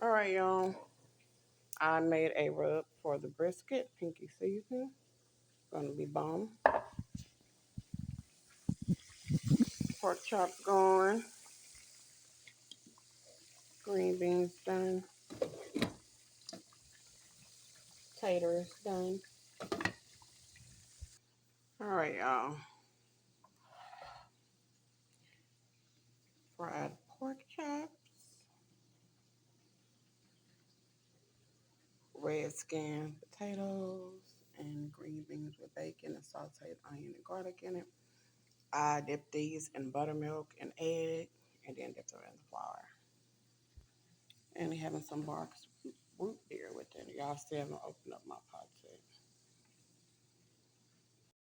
All right, y'all. I made a rub for the brisket, pinky season. Gonna be bomb. Pork chop going. Green beans done. Taters done. All right, y'all. Fried pork chops. Redskin potatoes and green beans with bacon and sauteed onion and garlic in it. I dip these in buttermilk and egg and then dip them in the flour. And having some bark root beer with it. Y'all still haven't opened up my pot